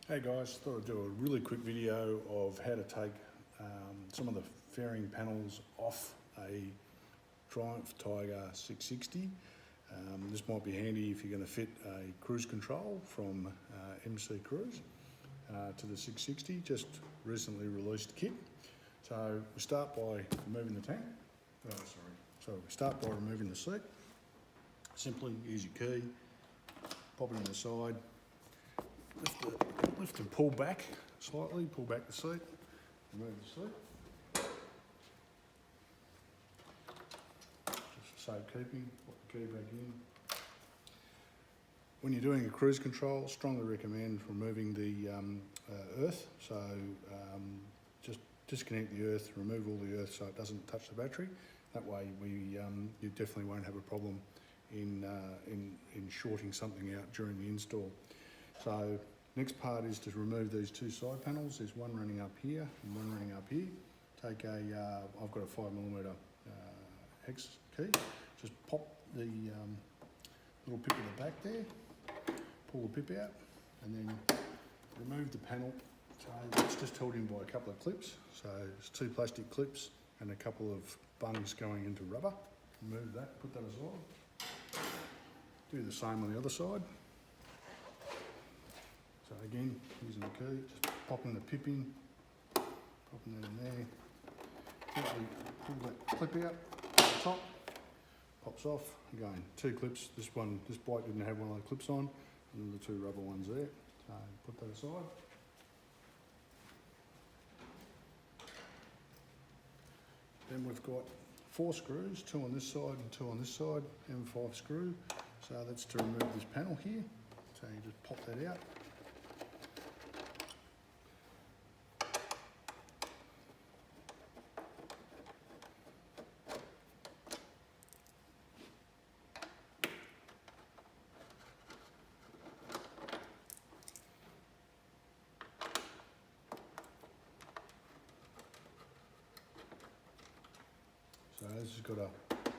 Hey guys, thought I'd do a really quick video of how to take some of the fairing panels off a Triumph Tiger 660. This might be handy if you're going to fit a cruise control from MCCRUISE to the 660, just recently released kit. So we start by removing the tank. So we start by removing the seat. Simply use your key, pop it on the side, lift and pull back slightly, pull back the seat, remove the seat. Just for safekeeping, put the key back in. When you're doing a cruise control, strongly recommend removing the earth. So just disconnect the earth, remove all the earth so it doesn't touch the battery. That way you definitely won't have a problem in shorting something out during the install. So next part is to remove these two side panels. There's one running up here and one running up here. Take I've got a 5mm hex key. Just pop the little pip at the back there, pull the pip out, and then remove the panel. So it's just held in by a couple of clips. So it's two plastic clips and a couple of bungs going into rubber. Remove that, put that aside. Do the same on the other side. So again, using the key, just popping the pip in, popping that in there, pull that clip out at the top, pops off. Again, two clips. This bike didn't have one of the clips on, and the two rubber ones there. So put that aside. Then we've got 4 screws, 2 on this side and 2 on this side, M5 screw. So that's to remove this panel here. So you just pop that out. So this has got a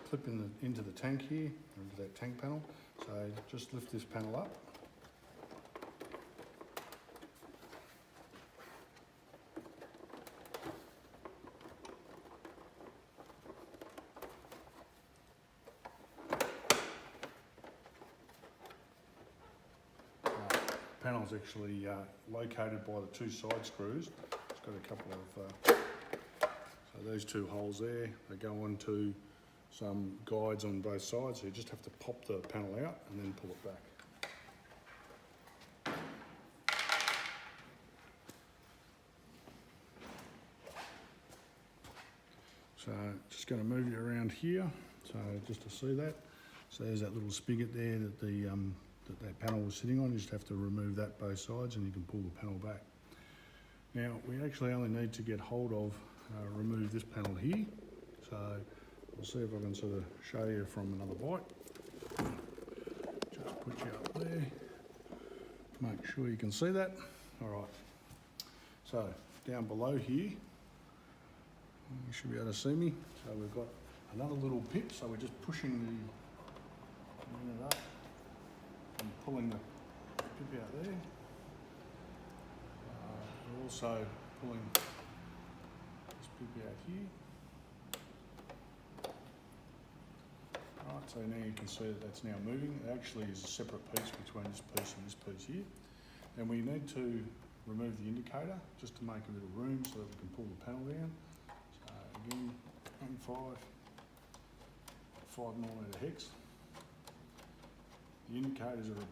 clip into the tank here, into that tank panel. So just lift this panel up. The panel's actually located by the 2 side screws. It's got a couple of so those 2 holes there, they go onto some guides on both sides, so you just have to pop the panel out and then pull it back. So just going to move you around here, so just to see that. So there's that little spigot there that that panel was sitting on. You just have to remove that both sides and you can pull the panel back. Now we actually only need to get hold of remove this panel here. So I'll see if I can sort of show you from another bite. Just put you up there, make sure you can see that. All right, so down below here, you should be able to see me. So we've got another little pip, so we're just pushing the unit up and pulling the pip out there. We're also pulling out here. Right, so now you can see that that's now moving. It actually is a separate piece between this piece and this piece here. And we need to remove the indicator just to make a little room so that we can pull the panel down. So again, M5, 5mm hex. The indicators are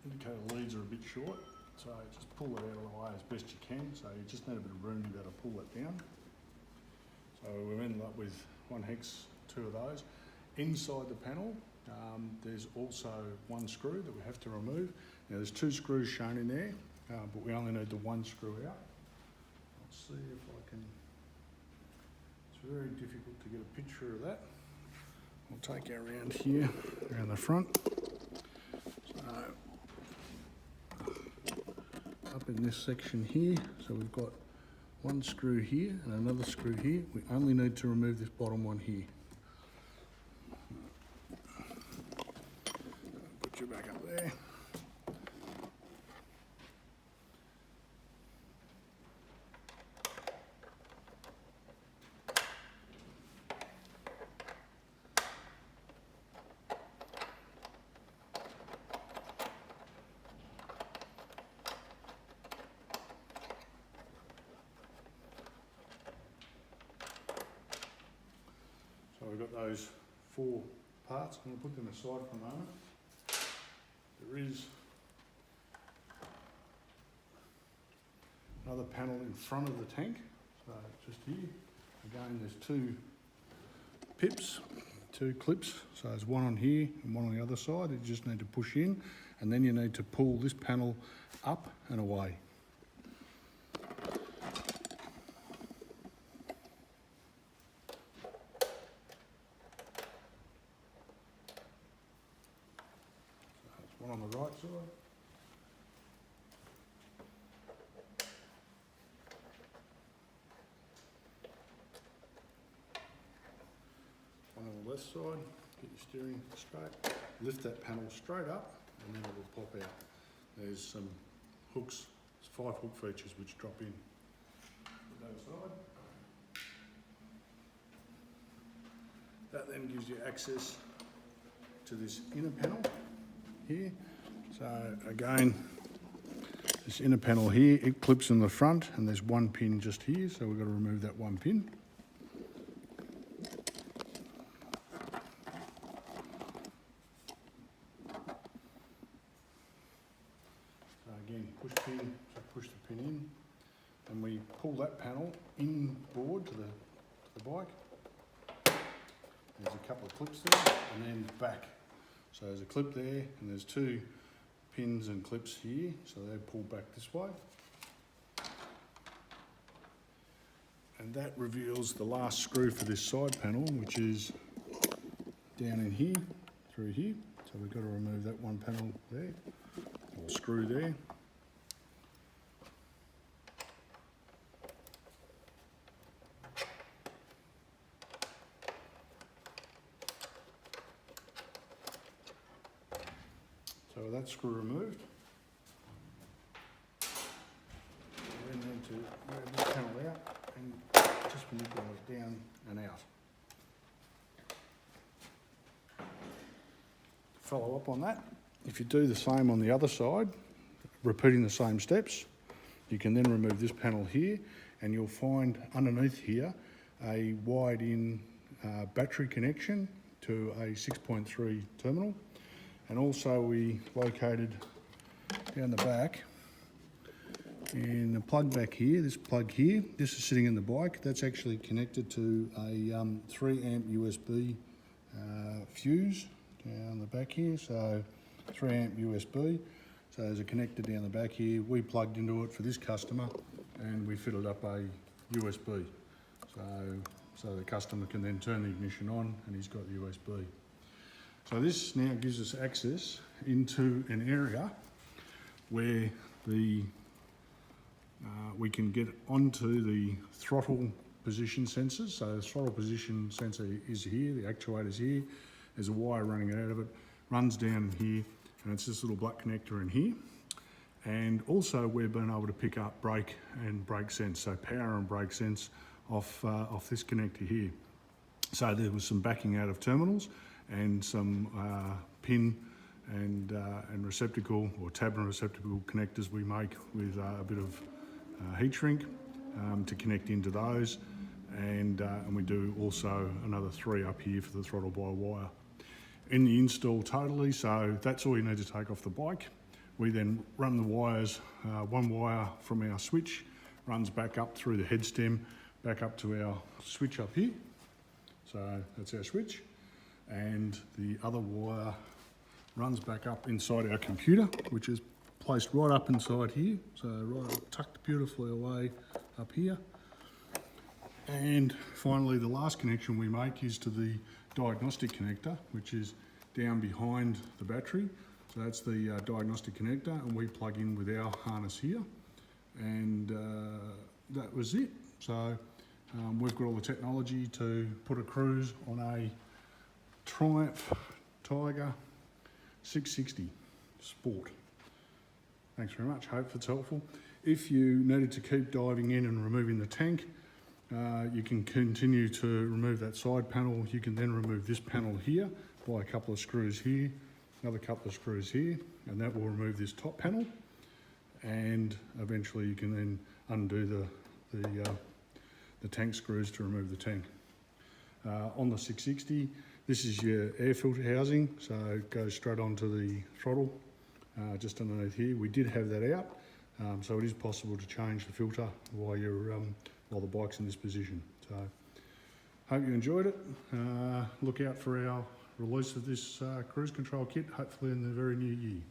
indicator leads are a bit short, so just pull it out of the way as best you can. So you just need a bit of room to be able to pull that down. So we've ended up with 1 hex, 2 of those. Inside the panel, there's also 1 screw that we have to remove. Now there's 2 screws shown in there, but we only need the 1 screw out. Let's see if I can, it's very difficult to get a picture of that. We'll take you around here, around the front. So, up in this section here, so we've got 1 screw here and another screw here. We only need to remove this bottom one here. Put you back up there. we've got those 4 parts. I'm going to put them aside for a moment. There is another panel in front of the tank, so just here. Again, there's 2 pips, 2 clips, so there's one on here and one on the other side. You just need to push in, and then you need to pull this panel up and away. So there's one on the right side. One on the left side, get your steering straight, lift that panel straight up and then it will pop out. There's some hooks, 5 hook features which drop in. Put that aside. That then gives you access to this inner panel here. So again, this inner panel here, it clips in the front and there's 1 pin just here, so we've got to remove that 1 pin. Again, push pin, so push the pin in, and we pull that panel inboard to the bike. There's a couple of clips there, and then back. So there's a clip there, and there's 2 pins and clips here, so they pull back this way. And that reveals the last screw for this side panel, which is down in here, through here. So we've got to remove that 1 panel there, or screw there. So with that screw removed, we then need to move this panel out and just manipulate it down and out. Follow up on that. If you do the same on the other side, repeating the same steps, you can then remove this panel here, and you'll find underneath here a wide-in battery connection to a 6.3 terminal. And also we located down the back in the plug back here, this plug here, this is sitting in the bike, that's actually connected to a 3 amp USB fuse down the back here, so 3 amp USB. So there's a connector down the back here. We plugged into it for this customer and we fitted up a USB. So the customer can then turn the ignition on and he's got the USB. So this now gives us access into an area where we can get onto the throttle position sensors. So the throttle position sensor is here, the actuator's here. There's a wire running out of it, runs down here, and it's this little black connector in here. And also we've been able to pick up brake and brake sense, so power and brake sense off this connector here. So there was some backing out of terminals and some pin and receptacle or tab and receptacle connectors we make with a bit of heat shrink to connect into those, and we do also another 3 up here for the throttle by wire. In the install totally, so that's all you need to take off the bike. We then run the wires, 1 wire from our switch runs back up through the head stem, back up to our switch up here. So that's our switch. And the other wire runs back up inside our computer, which is placed right up inside here. So right up, tucked beautifully away up here. And finally, the last connection we make is to the diagnostic connector, which is down behind the battery. So that's the diagnostic connector, and we plug in with our harness here. And that was it. So we've got all the technology to put a cruise on a Triumph Tiger 660 Sport. Thanks very much, hope it's helpful. If you needed to keep diving in and removing the tank, you can continue to remove that side panel. You can then remove this panel here by a couple of screws here, another couple of screws here, and that will remove this top panel. And eventually you can then undo the tank screws to remove the tank. On the 660, this is your air filter housing, so it goes straight onto the throttle just underneath here. We did have that out, so it is possible to change the filter while the bike's in this position. So hope you enjoyed it. Look out for our release of this cruise control kit, hopefully in the very near year.